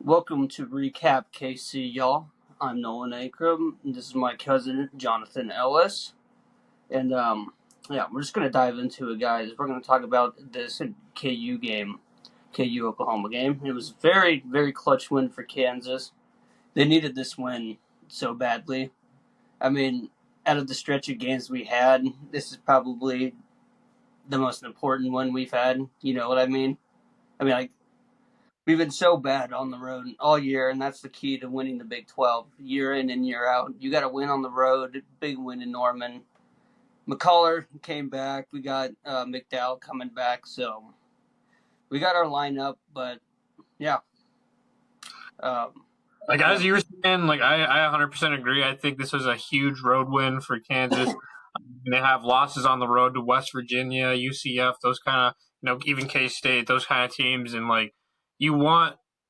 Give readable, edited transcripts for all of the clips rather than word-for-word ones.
Welcome to Recap KC, y'all. I'm Nolan Akram, and this is my cousin Jonathan Ellis. And we're just gonna dive into it, guys. We're gonna talk about this KU game, KU Oklahoma game. It was a very, very clutch win for Kansas. They needed this win so badly. I mean, out of the stretch of games we had, this is probably the most important one we've had. You know what I mean? Like, we've been so bad on the road all year, and that's the key to winning the Big 12 year in and year out. You got to win on the road. Big win in Norman. McCullough came back. We got McDowell coming back, so we got our lineup. But yeah, as you were saying, I 100% agree. I think this was a huge road win for Kansas. They have losses on the road to West Virginia, UCF, those kind of, even K State, those kind of teams, and you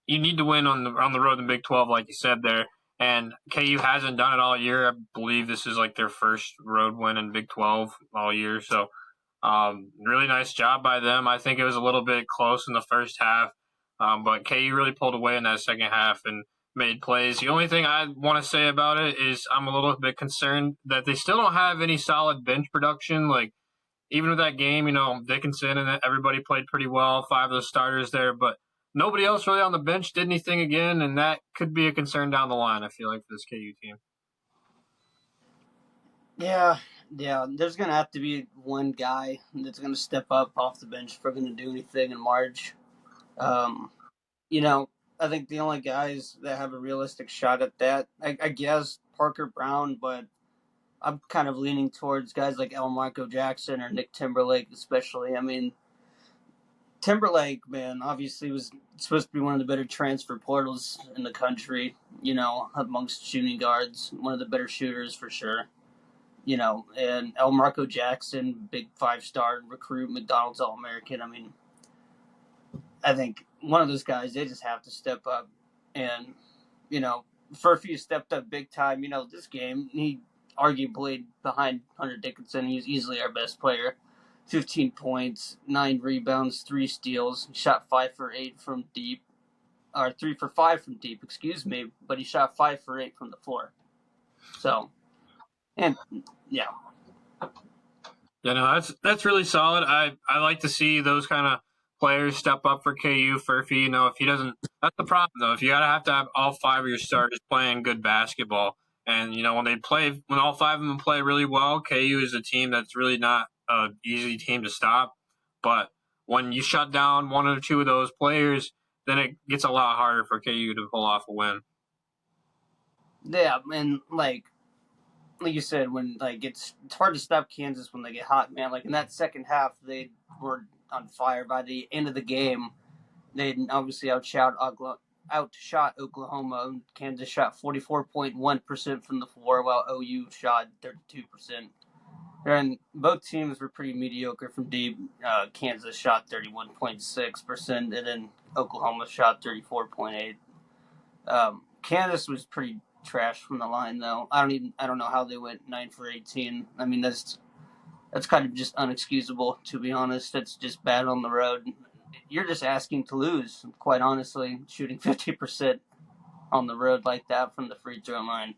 need to win on the road in the Big 12, like you said there. And KU hasn't done it all year. I believe this is like their first road win in Big 12 all year. So, really nice job by them. I think it was a little bit close in the first half, but KU really pulled away in that second half and made plays. The only thing I want to say about it is I'm a little bit concerned that they still don't have any solid bench production. Like, even with that game, Dickinson and everybody played pretty well, 5 of the starters there, but nobody else really on the bench did anything again, and that could be a concern down the line, I feel like, for this KU team. Yeah. There's going to have to be one guy that's going to step up off the bench if we're going to do anything in March. I think the only guys that have a realistic shot at that, I guess Parker Brown, but I'm kind of leaning towards guys like Marco Jackson or Nick Timberlake, especially. I mean, Timberlake, man, obviously was supposed to be one of the better transfer portals in the country, amongst shooting guards, one of the better shooters for sure. And Marco Jackson, big 5-star recruit, McDonald's All-American. I mean, I think one of those guys, they just have to step up. And, Furphy stepped up big time. This game, he arguably behind Hunter Dickinson, he's easily our best player. 15 points, 9 rebounds, 3 steals, shot 5 for 8 from deep, or 3 for 5 from deep, excuse me, but he shot 5 for 8 from the floor. So, and yeah. Yeah, no, that's really solid. I like to see those kind of players step up for KU. Furphy, if he doesn't, that's the problem though. If you have to have all 5 of your starters playing good basketball, and when all 5 of them play really well, KU is a team that's really not an easy team to stop. But when you shut down 1 or 2 of those players, then it gets a lot harder for KU to pull off a win. Yeah, and like you said, when it's hard to stop Kansas when they get hot, man. Like in that second half, they were on fire. By the end of the game, they obviously outshot Oklahoma. Kansas shot 44.1% from the floor, while OU shot 32%. And both teams were pretty mediocre from deep. Kansas shot 31.6%, and then Oklahoma shot 34.8%. Kansas was pretty trash from the line, though. I don't know how they went 9 for 18. I mean, that's kind of just unexcusable, to be honest. That's just bad on the road. You're just asking to lose, quite honestly, shooting 50% on the road like that from the free throw line.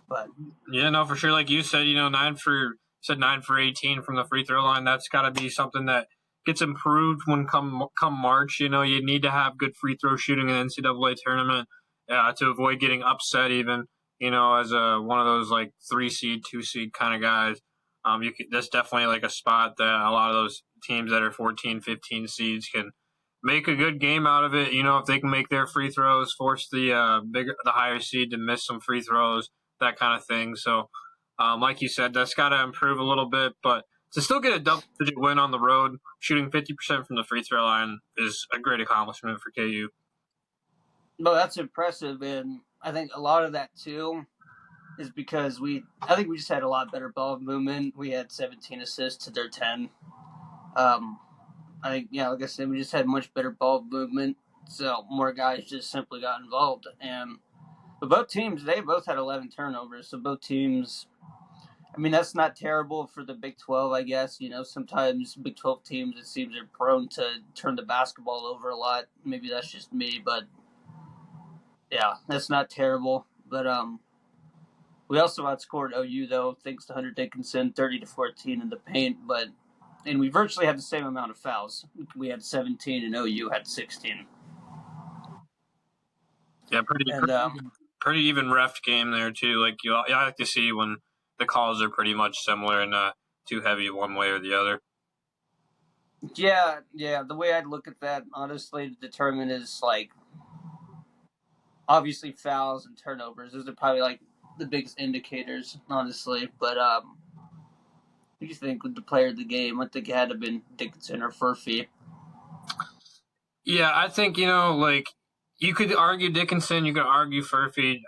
But yeah, no, for sure. Like you said, 9 for 18 from the free throw line. That's got to be something that gets improved when come March. You need to have good free throw shooting in the NCAA tournament to avoid getting upset. Even as one of those like 3 seed, 2 seed kind of guys. That's definitely like a spot that a lot of those teams that are 14, 15 seeds can make a good game out of it. If they can make their free throws, force the higher seed to miss some free throws, that kind of thing. So, like you said, that's got to improve a little bit. But to still get a double-digit win on the road, shooting 50% from the free throw line is a great accomplishment for KU. No, that's impressive, and I think a lot of that too is because I think we just had a lot better ball movement. We had 17 assists to their 10. I think, like I said, we just had much better ball movement, so more guys just simply got involved. But both teams, they both had 11 turnovers, so both teams, I mean, that's not terrible for the Big 12, I guess. Sometimes Big 12 teams, it seems, are prone to turn the basketball over a lot. Maybe that's just me, but Yeah, that's not terrible. But we also outscored OU though, thanks to Hunter Dickinson, 30-14 in the paint. And we virtually had the same amount of fouls. We had 17, and OU had 16. Yeah, And pretty even ref game there too. Like you like to see when the calls are pretty much similar and not too heavy one way or the other. yeah, the way I'd look at that honestly to determine is like obviously fouls and turnovers. Those are probably like the biggest indicators, honestly. But what do you think with the player of the game? I think it had to have been Dickinson or Furphy. Yeah, I think like you could argue Dickinson, you could argue Furphy.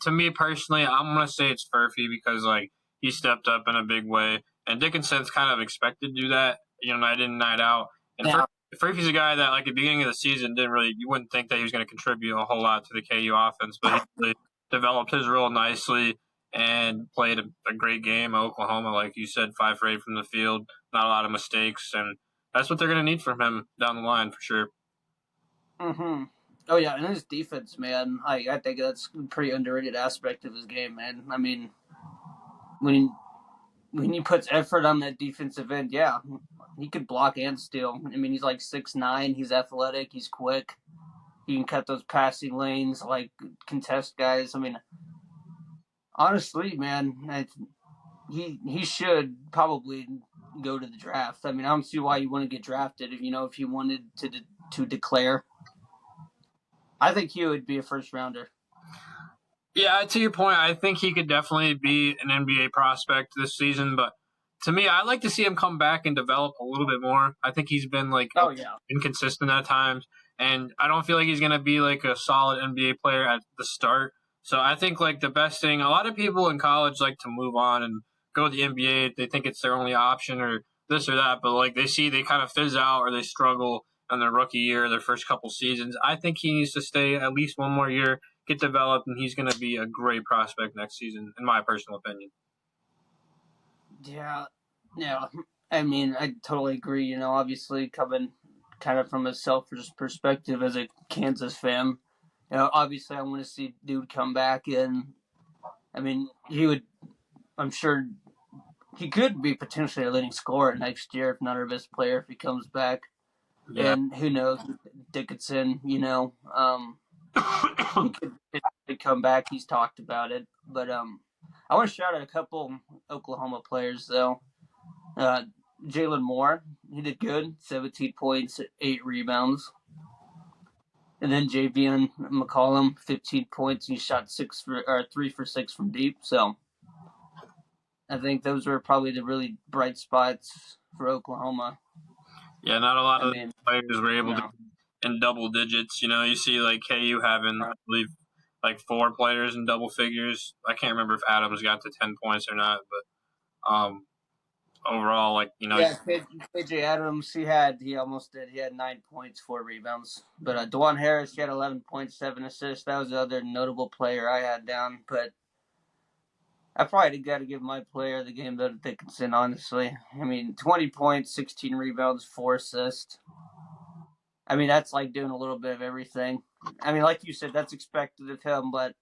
To me personally, I'm gonna say it's Furphy because like he stepped up in a big way, and Dickinson's kind of expected to do that, night in, night out. And Yeah. Furphy's a guy that like at the beginning of the season you wouldn't think that he was going to contribute a whole lot to the KU offense, but he really developed his role nicely and played a great game at Oklahoma, like you said, 5 for 8 from the field, not a lot of mistakes, and that's what they're going to need from him down the line for sure. Mm-hmm. Oh yeah, and his defense, man. I think that's a pretty underrated aspect of his game, man. I mean, when when he puts effort on that defensive end, yeah, he could block and steal. I mean, he's like 6'9", he's athletic, he's quick. He can cut those passing lanes, like contest guys. I mean, honestly, man, he should probably go to the draft. I mean, I don't see why you wouldn't get drafted if you wanted to declare. I think he would be a first rounder. Yeah, to your point, I think he could definitely be an NBA prospect this season. But to me, I like to see him come back and develop a little bit more. I think he's been like Oh yeah, inconsistent at times, and I don't feel like he's going to be like a solid NBA player at the start. So I think like the best thing, a lot of people in college like to move on and go to the NBA. They think it's their only option or this or that, but like they kind of fizz out or they struggle in their rookie year, their first couple seasons. I think he needs to stay at least one more year, get developed, and he's going to be a great prospect next season, in my personal opinion. yeah, yeah. I mean, I totally agree. Obviously coming kind of from a selfish perspective as a Kansas fan, obviously I want to see dude come back, and I mean he would. I'm sure he could be potentially a leading scorer next year, if not our best player, if he comes back. Yeah. And who knows, Dickinson, he could come back. He's talked about it, but I want to shout out a couple Oklahoma players though. Uh, Jalen Moore, he did good, 17 points, 8 rebounds. And then Javian McCollum, 15 points. He shot 3 for 6 from deep. So I think those were probably the really bright spots for Oklahoma. Yeah, not a lot I of mean, players were able to no. in double digits. You see like KU having, I believe, like 4 players in double figures. I can't remember if Adams got to 10 points or not, but overall, like Yeah, KJ Adams, he almost did. He had 9 points, 4 rebounds. But DeJuan Harris, he had 11.7 assists. That was the other notable player I had down. But I probably got to give my player of the game to Dickinson, honestly. I mean, 20 points, 16 rebounds, 4 assists. I mean, that's like doing a little bit of everything. I mean, like you said, that's expected of him, but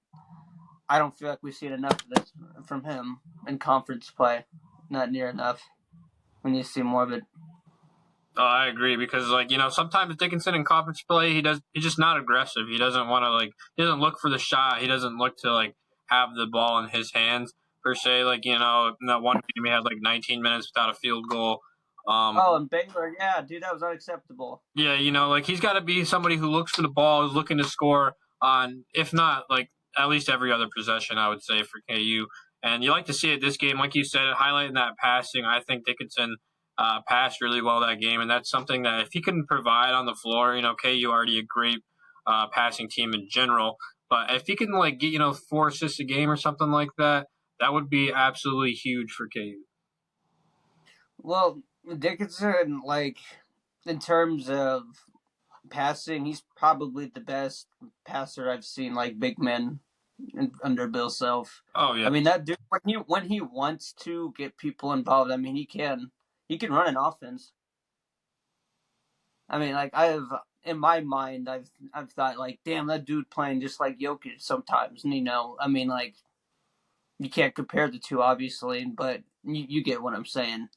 I don't feel like we've seen enough of this from him in conference play. Not near enough. We need to see more of it. oh, I agree because like sometimes Dickinson in conference play he's just not aggressive. He doesn't want to like he doesn't look for the shot. He doesn't look to like have the ball in his hands per se. Like in that one game he had like 19 minutes without a field goal. Oh, and Baylor, yeah, dude, that was unacceptable. Yeah, like he's got to be somebody who looks for the ball, is looking to score on, if not like at least every other possession, I would say for KU. And you like to see it this game, like you said, highlighting that passing. I think Dickinson passed really well that game, and that's something that if he can provide on the floor, KU already a great passing team in general. But if he can like get 4 assists a game or something like that, that would be absolutely huge for KU. Well, Dickinson, like, in terms of passing, he's probably the best passer I've seen, like, big men under Bill Self. Oh yeah. I mean, that dude, when he wants to get people involved, I mean, he can run an offense. I mean, like, in my mind, I've thought like, damn, that dude playing just like Jokic sometimes. And I mean, like you can't compare the two, obviously, but you get what I'm saying.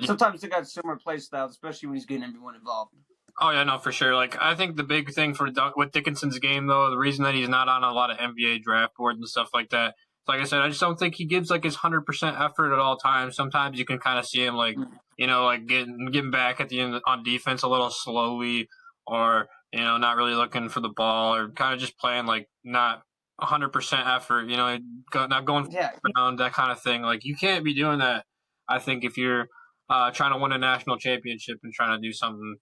Sometimes they got similar play styles, especially when he's getting everyone involved. Oh yeah, no, for sure. Like I think the big thing with Dickinson's game, though, the reason that he's not on a lot of NBA draft boards and stuff like that, like I said, I just don't think he gives like his 100% effort at all times. Sometimes you can kind of see him like like getting back at the end on defense a little slowly, or not really looking for the ball, or kind of just playing like not 100% effort. Not going Yeah, around that kind of thing. Like you can't be doing that. I think if you're trying to win a national championship and trying to do something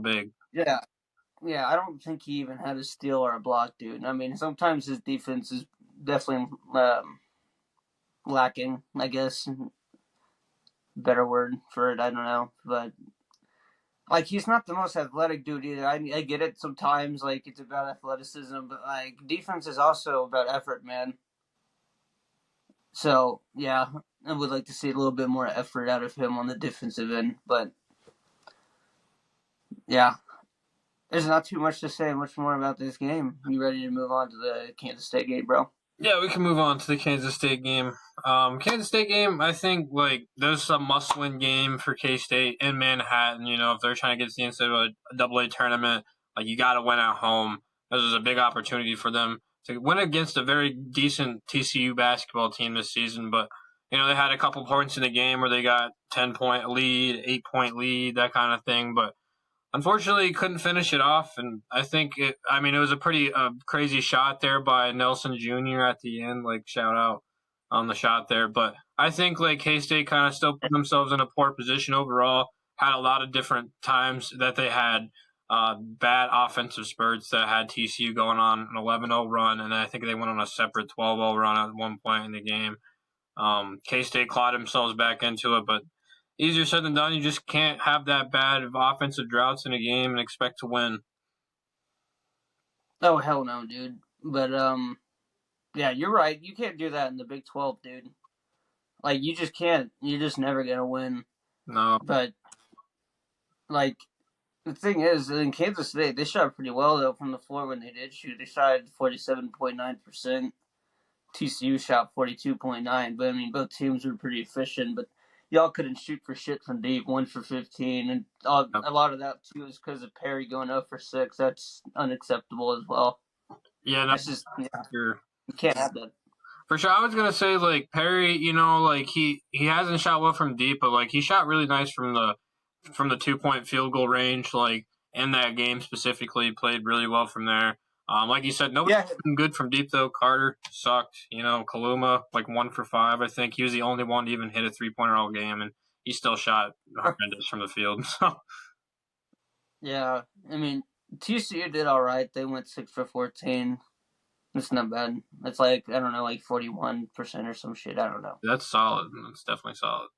big. yeah, yeah. I don't think he even had a steal or a block, dude. I mean, sometimes his defense is definitely lacking. I guess better word for it. I don't know, but like he's not the most athletic dude either. I get it sometimes, like it's about athleticism, but like defense is also about effort, man. So yeah, I would like to see a little bit more effort out of him on the defensive end, but yeah, there's not too much to say much more about this game. You ready to move on to the Kansas State game, bro? Yeah, we can move on to the Kansas State game. Kansas State game, I think like there's a must-win game for K State in Manhattan. If they're trying to get to the inside of a AA tournament, like you got to win at home. This is a big opportunity for them to win against a very decent TCU basketball team this season. But they had a couple points in the game where they got 10-point lead, 8-point lead, that kind of thing. But unfortunately, he couldn't finish it off, and I think it was a pretty crazy shot there by Nelson Jr. at the end. Like shout out on the shot there, but I think like K State kind of still put themselves in a poor position overall. Had a lot of different times that they had bad offensive spurts that had TCU going on an 11-0 run, and I think they went on a separate 12-0 run at one point in the game. K State clawed themselves back into it, but easier said than done. You just can't have that bad of offensive droughts in a game and expect to win. Oh hell no, dude. But yeah, you're right. You can't do that in the Big 12, dude. Like you just can't. You're just never gonna win. No, But like the thing is, in Kansas State, they shot pretty well though from the floor when they did shoot. They shot 47.9%. TCU shot 42.9%. But I mean, both teams were pretty efficient. But y'all couldn't shoot for shit from deep. 1 for 15, and a lot of that too is because of Perry going 0 for 6. That's unacceptable as well. yeah, no, That's just sure. you can't have that. For sure. I was gonna say like Perry, like he hasn't shot well from deep, but like he shot really nice from the 2-point field goal range. Like in that game specifically, played really well from there. Like you said, nobody's Yeah, been good from deep though. Carter sucked. Kaluma like 1 for 5. I think he was the only one to even hit a 3-pointer all game, and he still shot horrendous from the field. So yeah. I mean, TCU did all right. They went 6 for 14. It's not bad. It's like I don't know, like 41% or some shit. I don't know. that's solid. That's definitely solid.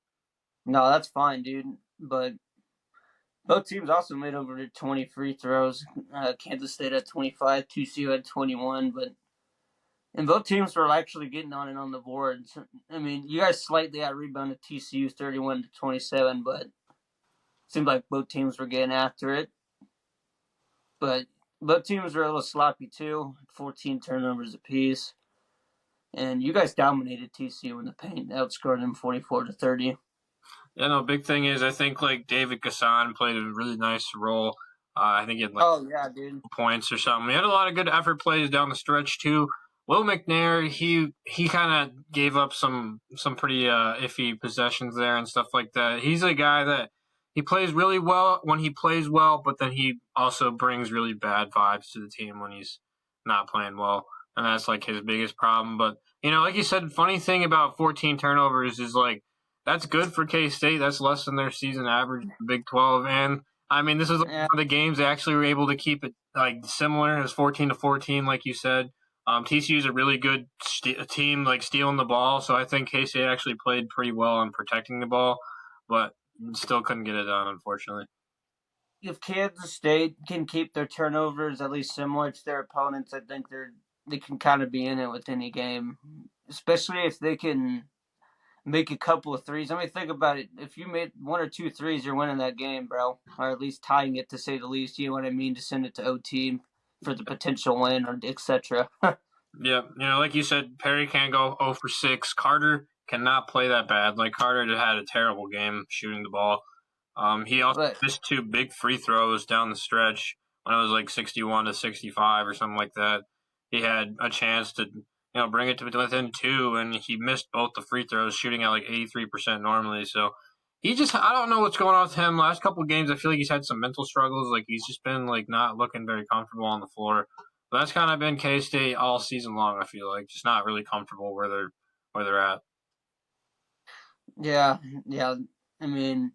No, that's fine, dude. But both teams also made over 20 free throws. Kansas State had 25, TCU had 21, and both teams were actually getting on it on the boards. I mean, you guys slightly out rebounded TCU 31-27, but it seemed like both teams were getting after it. But both teams were a little sloppy too, 14 turnovers apiece. And you guys dominated TCU in the paint, outscored them 44-30. Yeah, no, big thing is I think like David Gasson played a really nice role. I think he had like Oh yeah, dude. points or something. He had a lot of good effort plays down the stretch too. Will McNair, he kind of gave up some pretty iffy possessions there and stuff like that. He's a guy that he plays really well when he plays well, but then he also brings really bad vibes to the team when he's not playing well, and that's like his biggest problem. But like you said, funny thing about 14 turnovers is like that's good for K State. That's less than their season average in the Big 12, and I mean, this is one Yeah, of the games they actually were able to keep it like similar as 14-14, like you said. TCU is a really good team, like stealing the ball. So I think K State actually played pretty well on protecting the ball, but still couldn't get it done, unfortunately. if Kansas State can keep their turnovers at least similar to their opponents, I think they can kind of be in it with any game, especially if they can. make a couple of threes. I mean, think about it. If you made one or two threes, you're winning that game, bro, or at least tying it to say the least. You know what I mean? To send it to OT for the potential win or etc. Yeah, like you said, Perry can't go 0 for 6. Carter cannot play that bad. Like Carter had a terrible game shooting the ball. He also But missed two big free throws down the stretch when it was like 61 to 65 or something like that. He had a chance to bring it to within two, and he missed both the free throws, shooting at like 83% normally. So I don't know what's going on with him. Last couple of games, I feel like he's had some mental struggles. Like he's just been like not looking very comfortable on the floor. But that's kind of been K State all season long. I feel like just not really comfortable where they're at. yeah, yeah. I mean,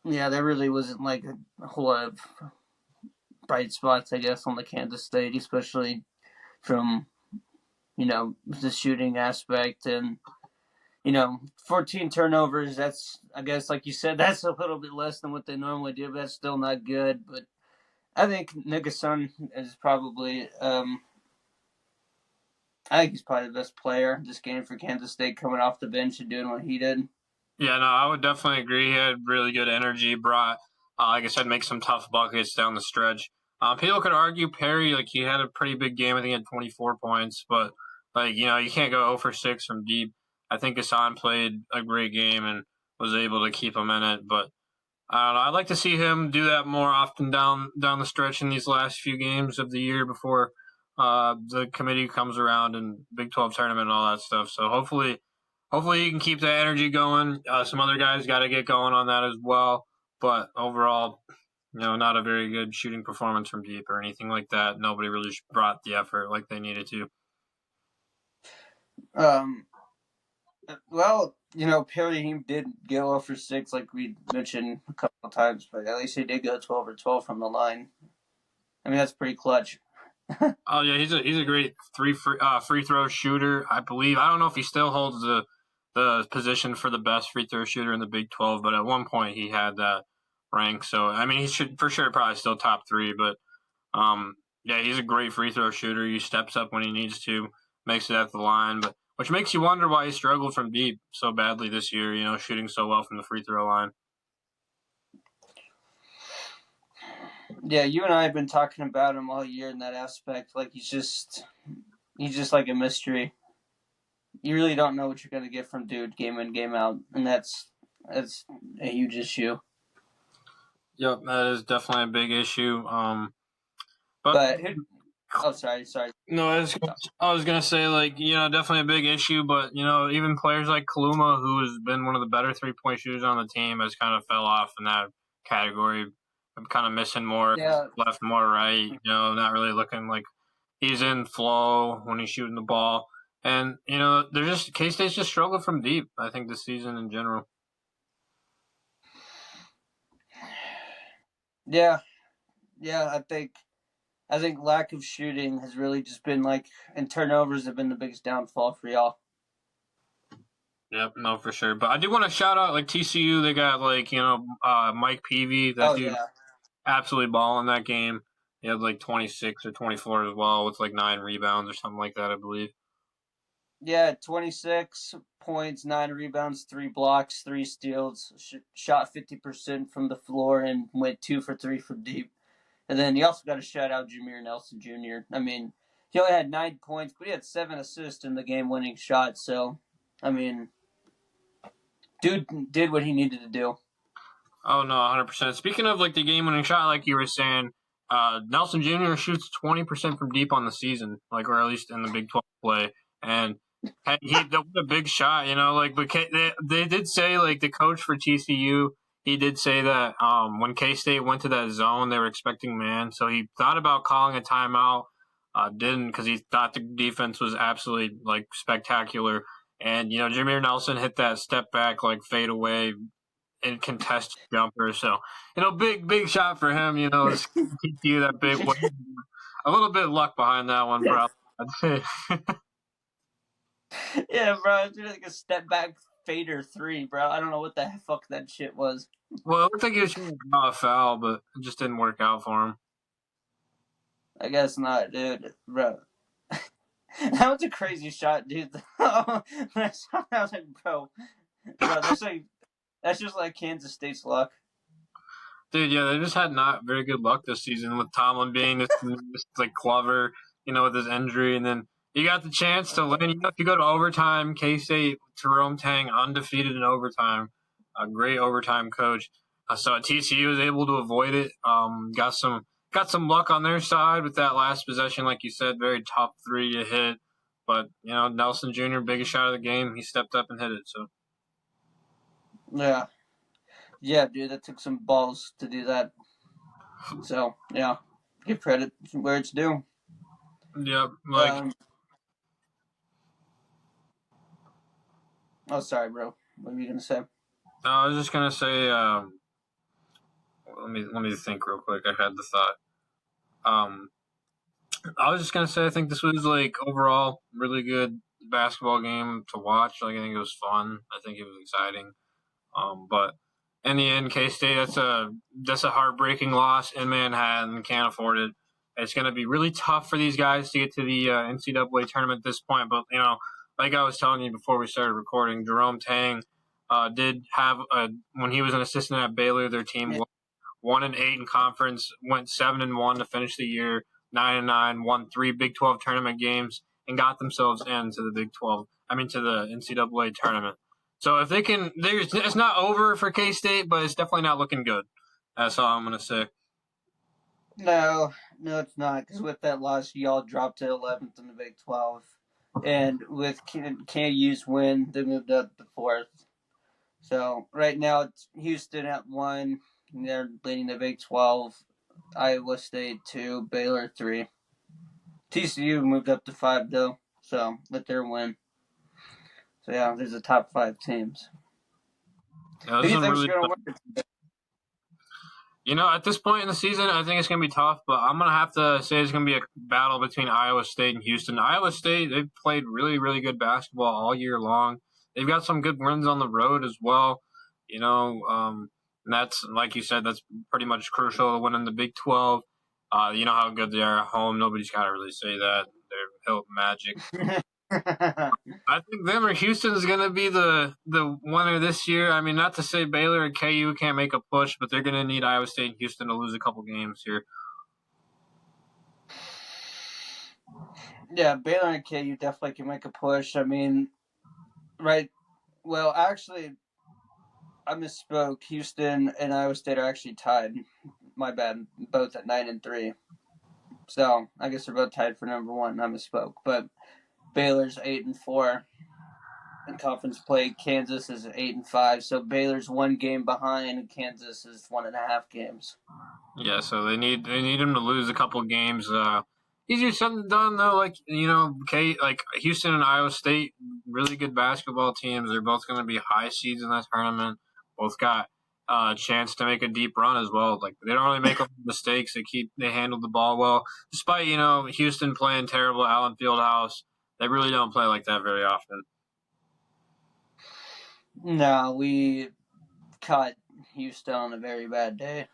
yeah, there really wasn't like a whole lot of bright spots, I guess, on the Kansas State, especially from the shooting aspect and 14 turnovers. That's, I guess, like you said, that's a little bit less than what they normally do, but that's still not good. But I think Nickerson is probably, I think he's probably the best player this game for Kansas State, coming off the bench and doing what he did. Yeah, no, I would definitely agree. He had really good energy. Brought, like I said, make some tough buckets down the stretch. People could argue Perry, like he had a pretty big game. I think he had 24 points, but like you can't go 0 for 6 from deep. I think Hassan played a great game and was able to keep him in it. But I don't know. I'd like to see him do that more often down the stretch in these last few games of the year before the committee comes around and Big 12 tournament and all that stuff. So hopefully he can keep that energy going. Some other guys got to get going on that as well. But overall, not a very good shooting performance from deep or anything like that. Nobody really brought the effort like they needed to. Um, well, Perry, he did go 0 for 6, like we mentioned a couple of times, but at least he did go 12 or 12 from the line. I mean, that's pretty clutch. Oh yeah, he's a great free throw shooter. I believe I don't know if he still holds the position for the best free throw shooter in the Big 12, but at one point he had that rank. So I mean, he should for sure probably still top 3. But yeah, he's a great free throw shooter. He steps up when he needs to, makes it at the line, but which makes you wonder why he struggled from deep so badly this year. Shooting so well from the free throw line. Yeah, you and I have been talking about him all year in that aspect. Like he's just like a mystery. You really don't know what you're going to get from dude game in, game out, and that's a huge issue. Yep, that is definitely a big issue. But But oh, sorry. no, I was gonna say like definitely a big issue, but even players like Kaluma, who has been one of the better 3-point shooters on the team, has kind of fell off in that category. I'm kind of missing more Yeah, left, more right. Not really looking like he's in flow when he's shooting the ball, and they're just K State's just struggled from deep. I think this season in general. yeah. I think lack of shooting has really just been and turnovers have been the biggest downfall for y'all. Yep, no, for sure. But I do want to shout out like TCU. They got Mike Peavy. That Oh dude yeah, absolutely balling that game. He had like 26 or 24 as well, with like 9 rebounds or something like that, I believe. yeah. 26 points, 9 rebounds, 3 blocks, 3 steals. Shot 50% from the floor and went 2 for 3 from deep. And then you also got to shout out Jameer Nelson Jr. I mean, he only had 9 points, but he had 7 assists in the game-winning shot. So, I mean, dude did what he needed to do. Oh no, 100%. Speaking of like the game-winning shot, like you were saying, Nelson Jr. shoots 20% from deep on the season, like or at least in the Big 12 play, and he that was a big shot, Like, but they did say like the coach for TCU, he did say that when K State went to that zone, they were expecting man, so he thought about calling a timeout, didn't because he thought the defense was absolutely like spectacular. And Jameer Nelson hit that step back like fade away and contested jumper. So, big shot for him. TCU that big one. A little bit of luck behind that one, bro. I'd say. Yeah, bro, it's like a step back fader 3, bro. I don't know what the fuck that shit was. Well, it looked like he was shooting a foul, but it just didn't work out for him. I guess not, dude, bro. That was a crazy shot, dude. That shot, I was like, bro, that's just like Kansas State's luck. Dude, yeah, they just had not very good luck this season with Tomlin being this like clever, with his injury, and then you got the chance to win. If you go to overtime, K State, Jerome Tang undefeated in overtime, a great overtime coach. So TCU was able to avoid it. Got some luck on their side with that last possession, like you said, very top three to hit. But Nelson Jr., biggest shot of the game, he stepped up and hit it. So Yeah, yeah, dude, that took some balls to do that. So yeah, give credit where it's due. yeah, like Um, oh, sorry, bro. What were you gonna say? I was just gonna say. Let me think real quick. I had the thought. Um, I was just gonna say I think this was like overall really good basketball game to watch. Like I think it was fun. I think it was exciting. But in the end, K State that's a heartbreaking loss in Manhattan. Can't afford it. It's going to be really tough for these guys to get to the NCAA tournament at this point. But like I was telling you before we started recording, Jerome Tang did have when he was an assistant at Baylor, their team 1-8 in conference, went 7-1 to finish the year, 9-9, won 3 Big 12 tournament games, and got themselves into the Big 12. I mean, to the NCAA tournament. So if they can, it's not over for K State, but it's definitely not looking good. That's all I'm gonna say. No, no, it's not. Because with that loss, y'all dropped to 11th in the Big 12, and with KU's win, they moved up to 4th. So right now it's Houston at 1. They're leading the Big 12. Iowa State 2, Baylor 3. TCU moved up to 5 though. So with their win, so yeah, there's the top 5 teams. Yeah, Who this do is you think's really gonna win? At this point in the season, I think it's going to be tough, but I'm going to have to say it's going to be a battle between Iowa State and Houston. Iowa State, they've played really, really good basketball all year long. They've got some good wins on the road as well. And that's, like you said, that's pretty much crucial to winning the Big 12. You know how good they are at home. Nobody's got to really say that. They're Hilton Magic. I think them or Houston is going to be the winner this year. I mean, not to say Baylor and KU can't make a push, but they're going to need Iowa State and Houston to lose a couple games here. Yeah, Baylor and KU definitely can make a push. I mean, right. Well, actually, I misspoke. Houston and Iowa State are actually tied. My bad. Both at 9-3. So I guess they're both tied for number 1. I misspoke. But Baylor's 8-4 in conference play. Kansas is 8-5. So Baylor's 1 game behind. Kansas is 1.5 games. Yeah, so they need him to lose a couple games. Easier said than done though. Like Houston and Iowa State, really good basketball teams. They're both going to be high seeds in that tournament. Both got a chance to make a deep run as well. Like they don't really make mistakes. They handle the ball well, despite Houston playing terrible at Allen Fieldhouse. They really don't play like that very often. No, we caught Houston on a very bad day.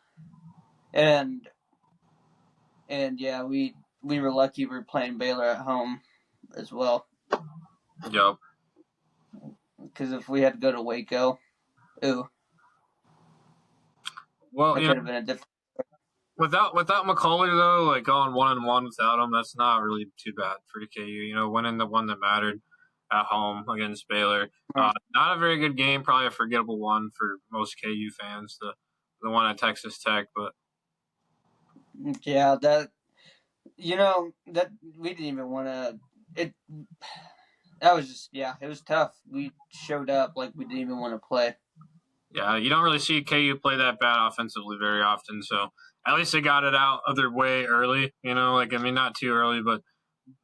And yeah, we were lucky we were playing Baylor at home as well. Yep. Because if we had to go to Waco, ooh, Well, that could have been a different. without McCauley though, like going 1-1 without him, that's not really too bad for the KU. Winning the one that mattered at home against Baylor. Not a very good game, probably a forgettable one for most KU fans. The one at Texas Tech, but Yeah, that that we didn't even want to. It that was just it was tough. We showed up like we didn't even want to play. yeah, you don't really see KU play that bad offensively very often. So at least they got it out of their way early. Not too early, but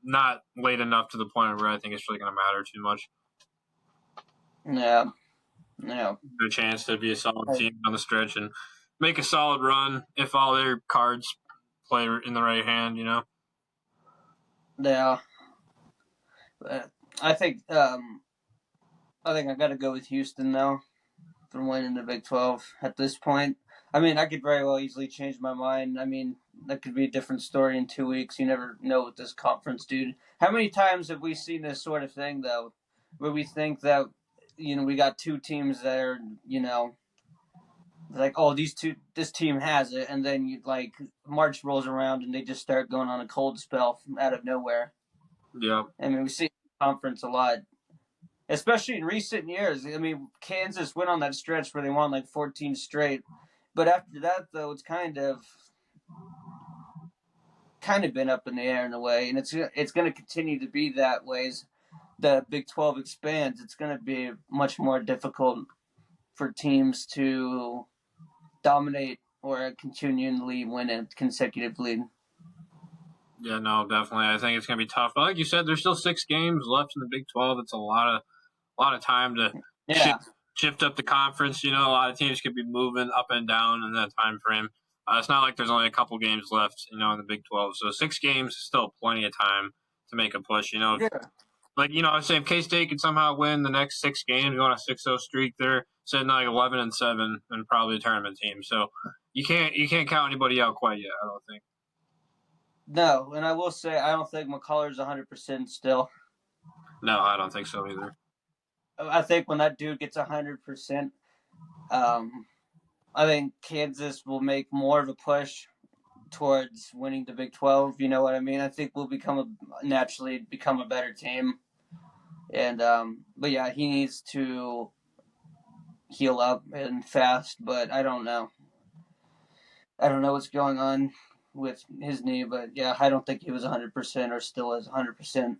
not late enough to the point where I think it's really going to matter too much. Yeah, yeah, A chance to be a solid team on the stretch and make a solid run if all their cards play in the right hand. yeah. But I think I got to go with Houston now for winning the Big 12 at this point. I mean, I could very well easily change my mind. I mean, that could be a different story in 2 weeks. You never know with this conference, dude. How many times have we seen this sort of thing though, where we think that we got two teams that are like, oh, this team has it, and then like March rolls around and they just start going on a cold spell out of nowhere. Yeah. I mean, we see conference a lot, especially in recent years. I mean, Kansas went on that stretch where they won like 14 straight, but after that, though, it's kind of been up in the air in a way, and it's going to continue to be that way as the Big 12 expands. It's going to be much more difficult for teams to dominate or continually win it consecutively. Yeah, no, definitely. I think it's gonna be tough. But like you said, there's still 6 games left in the Big 12. It's a lot of time to Yeah, shift up the conference. A lot of teams could be moving up and down in that time frame. It's not like there's only a couple games left, in the Big 12. So 6 games is still plenty of time to make a push. yeah, I was saying, if K State could somehow win the next 6 games, go on a 6-0 streak, they're sitting like 11-7 and probably a tournament team. So you can't count anybody out quite yet. I don't think. no, and I will say I don't think McCullers 100% still. No, I don't think so either. I think when that dude gets 100%, I think Kansas will make more of a push towards winning the Big 12. You know what I mean? I think we'll naturally become a better team. And but yeah, he needs to heal up and fast. But I don't know. I don't know what's going on with his knee. But yeah, I don't think he was 100% or still is 100%.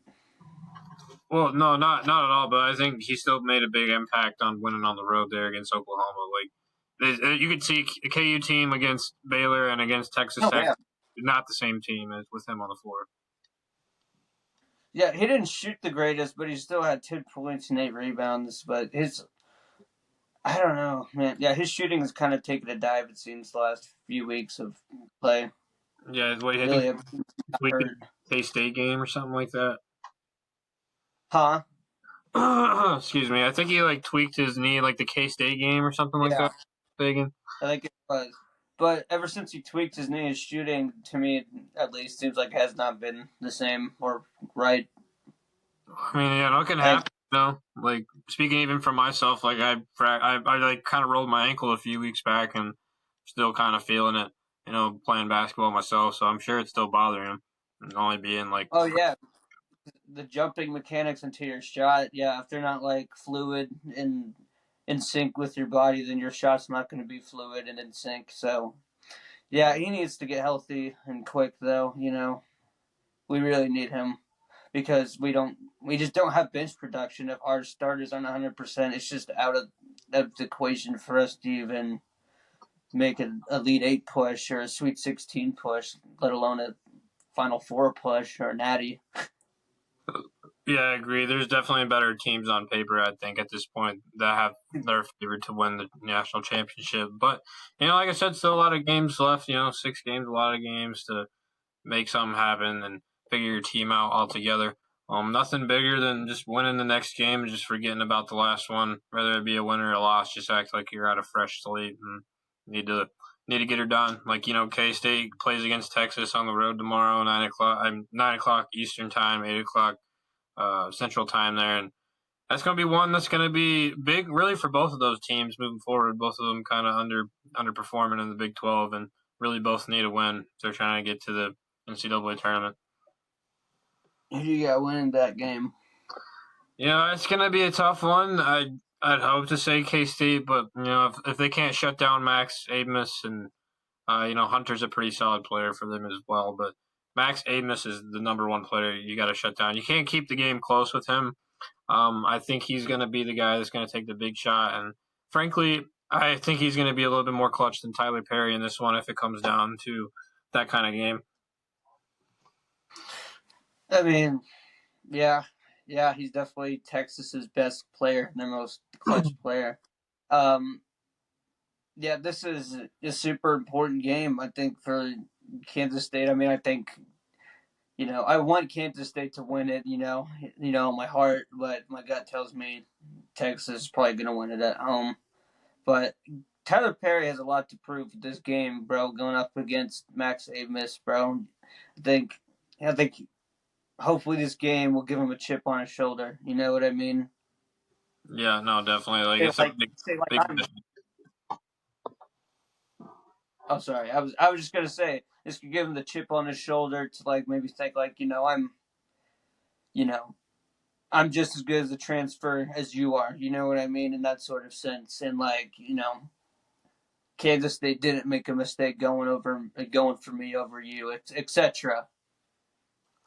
Well, no, not at all. But I think he still made a big impact on winning on the road there against Oklahoma. You could see a KU team against Baylor and against Texas Oh Tech, yeah, not the same team as with him on the floor. yeah. He didn't shoot the greatest, but he still had 10 points and 8 rebounds. But I don't know, man. Yeah, his shooting has kind of taken a dive. It seems the last few weeks of play. Yeah, I think Really, he ever since he got tweaked hurt. the K State game or something like that. Huh? Excuse me. I think he tweaked his knee like the K State game or something like Yeah, that. Mistaken. I think it was. But ever since he tweaked his knee, his shooting, to me at least, seems like has not been the same or right. I mean, yeah, no, it can And happen. Speaking even for myself, I kind of rolled my ankle a few weeks back and still kind of feeling it. Playing basketball myself, so I'm sure it's still bothering him. And only being oh yeah, the jumping mechanics into your shot, yeah, if they're not like fluid and in sync with your body, then your shot's not going to be fluid and in sync. So yeah, he needs to get healthy and quick though. We really need him because we just don't have bench production. If our starters aren't 100%, it's just out of the equation for us to even make an Elite Eight push or a Sweet 16 push, let alone a Final Four push or a Natty. Yeah, I agree. There's definitely better teams on paper, I think, at this point that have their favored to win the national championship. But like I said, still a lot of games left. 6 games, a lot of games to make something happen and figure your team out altogether. Nothing bigger than just winning the next game and just forgetting about the last one, whether it be a win or a loss. Just act like you're at a fresh slate and need to get her done. K State plays against Texas on the road tomorrow, 9 o'clock Eastern time, 8 o'clock Central time there, and that's going to be one that's going to be big, really, for both of those teams moving forward. Both of them kind of underperforming in the Big 12, and really both need a win if they're trying to get to the NCAA tournament. Who do you got winning that game? It's going to be a tough one. I'd hope to say K State, but if they can't shut down Max Abmas and Hunter's a pretty solid player for them as well, but Max Abmas is the number one player you got to shut down. You can't keep the game close with him. I think he's going to be the guy that's going to take the big shot, and frankly, I think he's going to be a little bit more clutch than Tyler Perry in this one if it comes down to that kind of game. I mean, yeah, yeah, he's definitely Texas's best player, their most clutch player. Um, yeah, this is a super important game, I think, for Kansas State. I mean, I think I want Kansas State to win it. My heart, but my gut tells me Texas is probably going to win it at home. But Tyler Perry has a lot to prove this game, bro. Going up against Max Amos, bro. I think, I think, hopefully this game will give him a chip on his shoulder. You know what I mean? Yeah, no, definitely. Like Say it's a like, say like big I'm. Oh, sorry. I was just gonna say this could give him the chip on his shoulder to like maybe think like you know I'm just as good as a transfer as you are. You know what I mean in that sort of sense. And like Kansas State didn't make a mistake going for me over you, etc.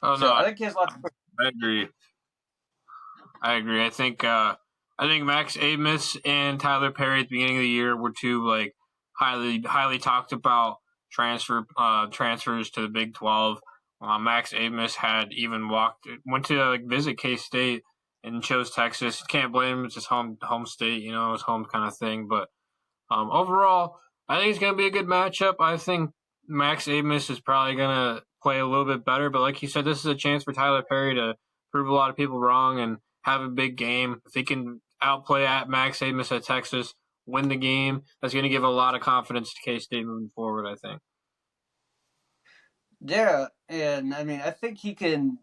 Oh So no, I think he has lots. I agree. I think Max Amos and Tyler Perry at the beginning of the year were two like highly talked about transfers to the Big 12. Max Amos had even went to like visit K State and chose Texas. Can't blame him; it's his home state, his home kind of thing. But overall, I think it's going to be a good matchup. I think Max Amos is probably going to play a little bit better, but like you said, this is a chance for Tyler Perry to prove a lot of people wrong and have a big game. If he can outplay at Max Amos at Texas, win the game, that's going to give a lot of confidence to K State moving forward, I think. Yeah, and I mean I think he can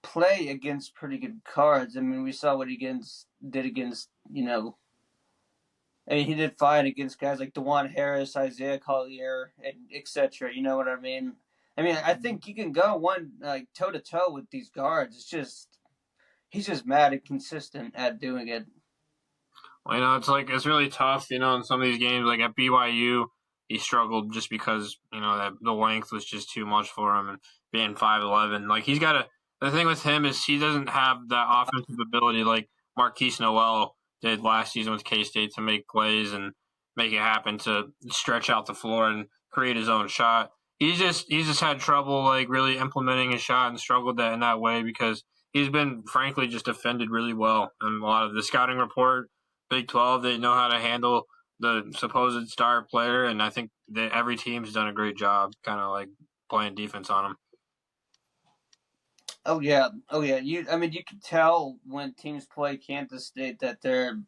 play against pretty good cards. I mean we saw what he did against I mean, he did fine against guys like DeJuan Harris, Isaiah Collier, and etc. You know what I mean? I mean, I think he can go one like toe to toe with these guards. It's just he's just mad and consistent at doing it. Well, it's really tough, in some of these games. Like at BYU, he struggled just because that the length was just too much for him, and being 5'11". Like he's got to. The thing with him is he doesn't have that offensive ability like Marquise Noel did last season with K State to make plays and make it happen to stretch out the floor and create his own shot. He's just had trouble like really implementing his shot and struggled in that way because he's been frankly just defended really well. And a lot of the scouting report Big 12, they know how to handle the supposed star player, and I think that every team's done a great job kind of like playing defense on him. Oh yeah, oh yeah. I mean, you can tell when teams play Kansas State that they're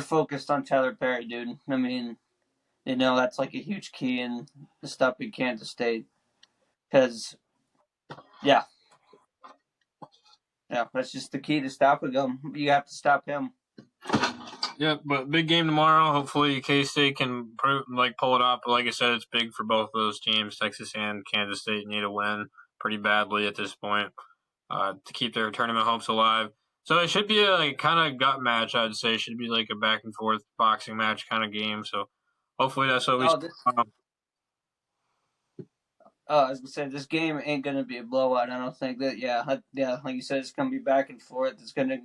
focused on Tyler Perry, dude. I mean, that's like a huge key in stopping Kansas State because yeah, yeah, that's just the key to stopping them. You have to stop him. Yeah, but big game tomorrow. Hopefully, K State can pull it off. But like I said, it's big for both of those teams. Texas and Kansas State need to win pretty badly at this point to keep their tournament hopes alive. So it should be a kind of gut match. I'd say it should be like a back and forth boxing match kind of game. So hopefully that's what we. Oh, I was gonna say this game ain't gonna be a blowout. I don't think that. Yeah, like you said, it's gonna be back and forth. It's gonna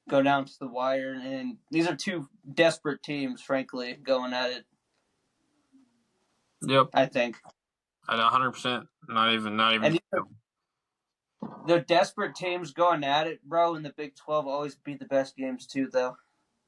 go down to the wire, and these are two desperate teams, frankly, going at it. Yep, I think, at 100%. Not even. and they're desperate teams going at it, bro. And the Big 12 always beat the best games too, though.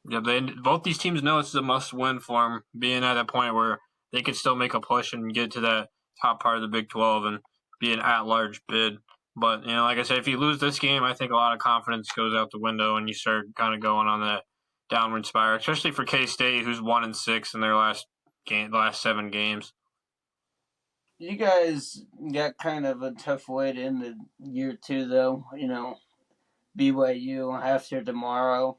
Yeah, both these teams know it's a must-win for them, being at that point where they could still make a push and get to that top part of the Big 12 and be an at-large bid. But like I said, if you lose this game, I think a lot of confidence goes out the window, and you start kind of going on that downward spiral, especially for K State, who's 1-6 in their last 7 games. You guys got kind of a tough way to end the year too, though. BYU after tomorrow,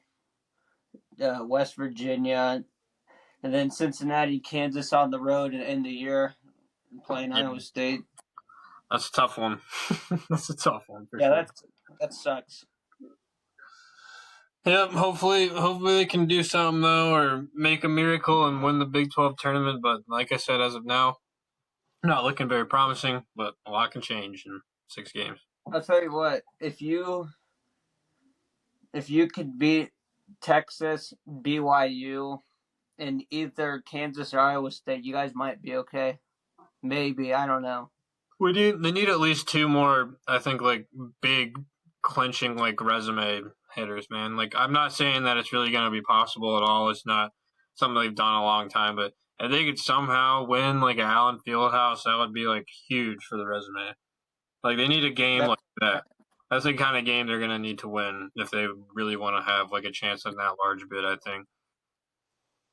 West Virginia, and then Cincinnati, Kansas on the road and end the year playing Yeah, Iowa State. that's a tough one. That's a tough one for Yeah, sure. that sucks. Yep, hopefully they can do something though, or make a miracle and win the Big 12 tournament. But like I said, as of now, not looking very promising. But a lot can change in 6 games. I'll tell you what, if you could beat Texas, BYU, and either Kansas or Iowa State, you guys might be okay. Maybe, I don't know. They need at least 2 more. I think like big clinching like resume hitters, man. Like I'm not saying that it's really going to be possible at all. It's not something they've done a long time, but if they could somehow win like an Allen Fieldhouse, that would be like huge for the resume. Like they need a game That like that. That's the kind of game they're going to need to win if they really want to have like a chance in that large bid, I think.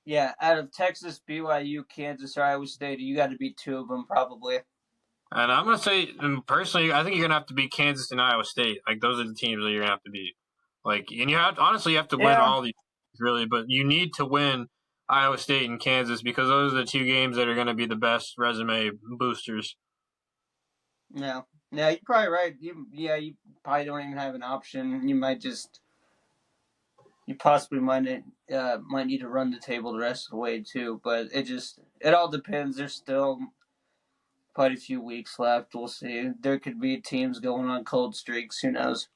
Yeah, out of Texas, BYU, Kansas, or Iowa State, you got to beat two of them probably. And I'm gonna say, personally, I think you're gonna have to beat Kansas and Iowa State. Like those are the teams that you're gonna have to beat. Like, and you have to win Yeah, all these really, but you need to win Iowa State and Kansas because those are the two games that are gonna be the best resume boosters. yeah, yeah. You're probably right. You probably don't even have an option. You possibly might need to run the table the rest of the way too. But it all depends. There's still quite a few weeks left. We'll see. There could be teams going on cold streaks. Who knows?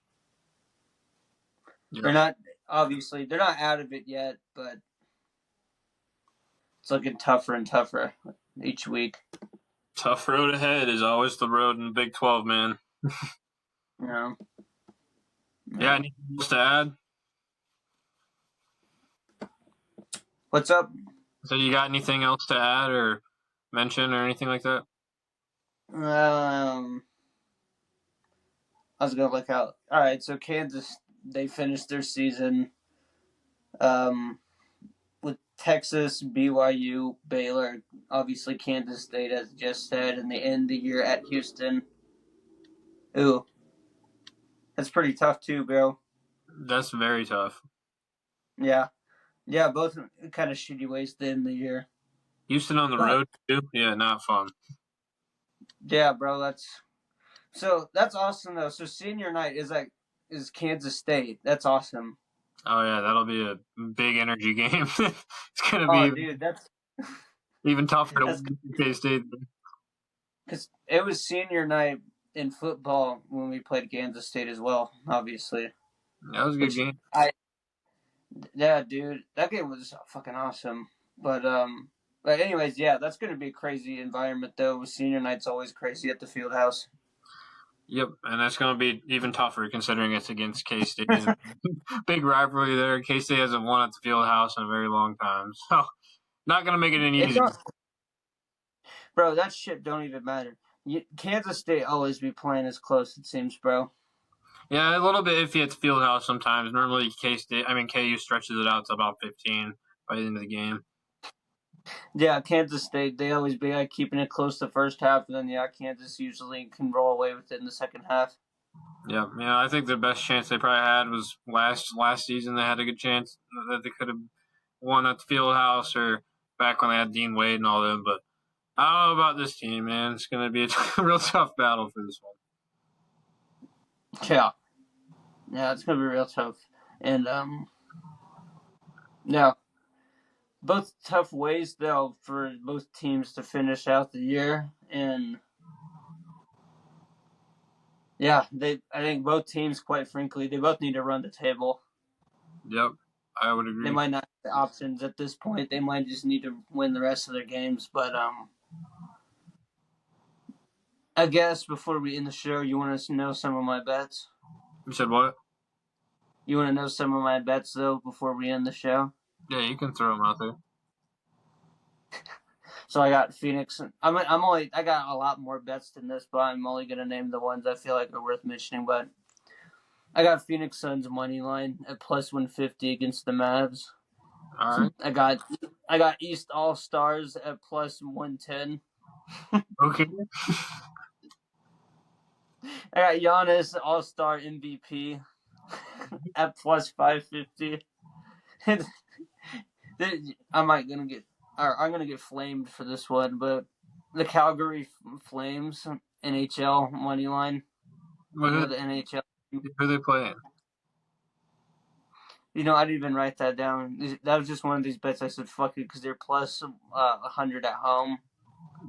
They're Yep. not obviously they're not out of it yet, but it's looking tougher and tougher each week. Tough road ahead is always the road in the Big 12, man. You know. Yeah, Yeah. anything else to add? What's up? So you got anything else to add or mention or anything like that? Um, I was gonna look out. All right, so Kansas they finished their season um, with Texas, BYU, Baylor, obviously Kansas State, as just said, and they end the year at Houston. Ooh, that's pretty tough too, bro. That's very tough. Yeah, yeah, both kind of shitty ways to end the year. Houston on the But road too. Yeah, not fun. yeah, bro, that's awesome though. So senior night is Kansas State. That's awesome. Oh yeah, that'll be a big energy game. It's gonna Oh, be dude, that's even tougher to that's win K State. because it was senior night in football when we played Kansas State as well, obviously. That was a good Which game. I yeah, dude, that game was fucking awesome. But anyways, yeah, that's gonna be a crazy environment though. Senior night's always crazy at the field house. Yep, and that's gonna be even tougher considering it's against K State. Big rivalry there. K State hasn't won at the field house in a very long time, so not gonna make it any It easier. don't, bro. That shit don't even matter. Kansas State always be playing as close. It seems, bro. Yeah, a little bit iffy at the field house sometimes. Normally, KU stretches it out to about 15 by the end of the game. Yeah, Kansas State. They always be like keeping it close the first half, and then yeah, Kansas usually can roll away with it in the second half. Yeah, I think the best chance they probably had was last season. They had a good chance that they could have won at the field house or back when they had Dean Wade and all them. But I don't know about this team, man. It's going to be a real tough battle for this one. Yeah, yeah, it's gonna be real tough, and yeah, both tough ways though for both teams to finish out the year, and yeah, I think both teams, quite frankly, they both need to run the table. Yep, I would They agree. might not have the options at this point. They might just need to win the rest of their games. But I guess before we end the show, you want to know some of my bets. You said what? You want to know some of my bets though before we end the show. Yeah, you can throw them out there. So I got Phoenix. I got a lot more bets than this, but I'm only gonna name the ones I feel like are worth mentioning. But I got Phoenix Suns money line at plus 150 against the Mavs. All right. I got East All Stars at plus 110. Okay. I got Giannis All Star MVP at plus 550. I'm gonna get flamed for this one, but the Calgary Flames NHL money line. You know Who the NHL. are they playing? I didn't even write that down. That was just one of these bets. I said fuck it because they're plus 100 at home.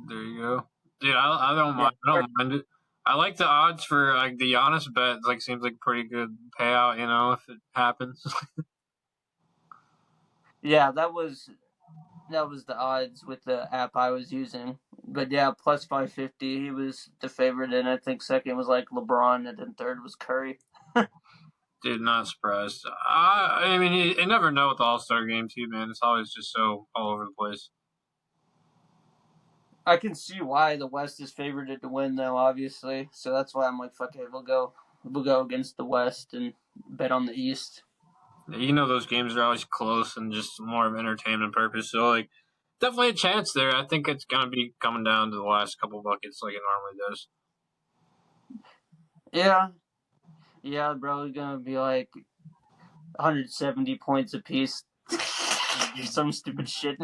There you go. Dude, I don't Yeah, mind. I don't mind it. I like the odds for like the Giannis bet. Like seems like a pretty good payout. If it happens. yeah, that was the odds with the app I was using. But yeah, plus 550. He was the favorite, and I think second was like LeBron, and then third was Curry. Dude, not surprised. I mean, you never know with the All Star game too, man. It's always just so all over the place. I can see why the West is favored to win, though. Obviously, so that's why I'm like, fuck it, we'll go against the West and bet on the East. You know those games are always close and just more of entertainment purpose. So like, definitely a chance there. I think it's gonna be coming down to the last couple buckets like it normally does. Yeah, yeah, bro. It's gonna be like 170 points apiece. Some stupid shit.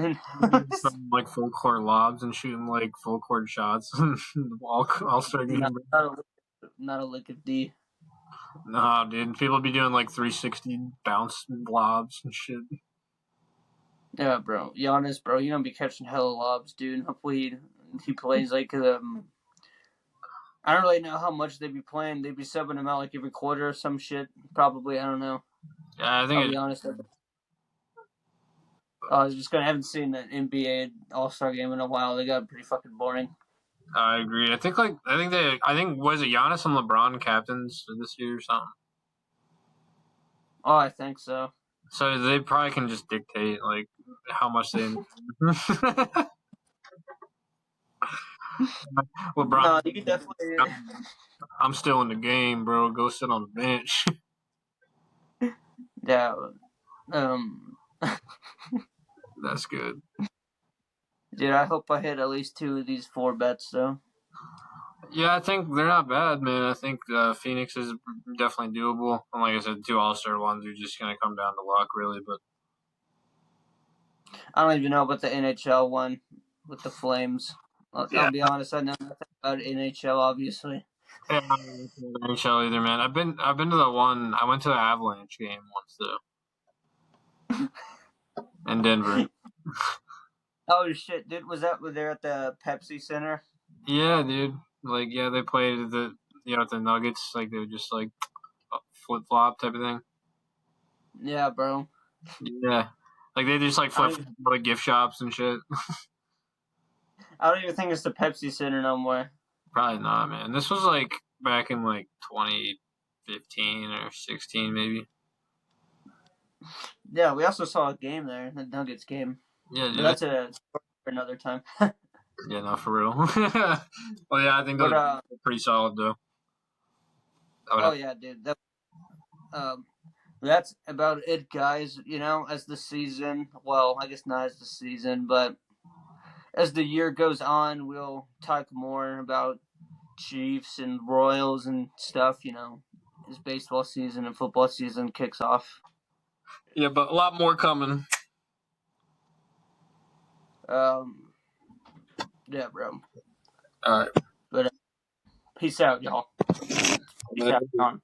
Like full court lobs and shooting like full court shots. All star not, game. not, a, not a lick of D. Nah, dude. People be doing like 360 bounce lobs and shit. Yeah, bro. Giannis, bro, you don't be catching hella lobs, dude. Hopefully he plays like I don't really know how much they'd be playing. They'd be subbing him out like every quarter or some shit. Probably, I don't know. Yeah, I I'll think be it. honest. I was just gonna haven't seen an NBA All Star game in a while. They got pretty fucking boring. I agree. I think was it Giannis and LeBron captains for this year or something. Oh, I think so. So they probably can just dictate like how much they. LeBron, No, you could definitely. I'm still in the game, bro. Go sit on the bench. Yeah. Um. That's good. Dude, I hope I hit at least 2 of these 4 bets though. Yeah, I think they're not bad, man. I think Phoenix is definitely doable. And like I said, 2 All Star ones are just gonna come down to luck, really. But I don't even know about the NHL one with the Flames. I'll yeah, be honest. I know nothing about NHL, obviously. yeah, I'm not into the NHL either, man. I've been to the one. I went to the Avalanche game once though in Denver. Oh shit, dude! Was there at the Pepsi Center? Yeah, dude. Like, yeah, they played at the at the Nuggets. Like they were just like flip flop type of thing. Yeah, bro. Yeah, like they just like I flip don't even, like gift shops and shit. I don't even think it's the Pepsi Center no more. Probably not, man. This was like back in like 2015 or 16, maybe. Yeah, we also saw a game there, the Nuggets game, Yeah, but dude. that's a story for another time. Yeah, not for real. Well, yeah, I think those But are pretty solid though. I would oh have, yeah, dude. Um, that's about it, guys. You know, as the season, well, I guess not as the season, but as the year goes on, we'll talk more about Chiefs and Royals and stuff. You know, as baseball season and football season kicks off. yeah, but a lot more coming. Um, yeah, bro. All But peace out, y'all. Peace out, right. John.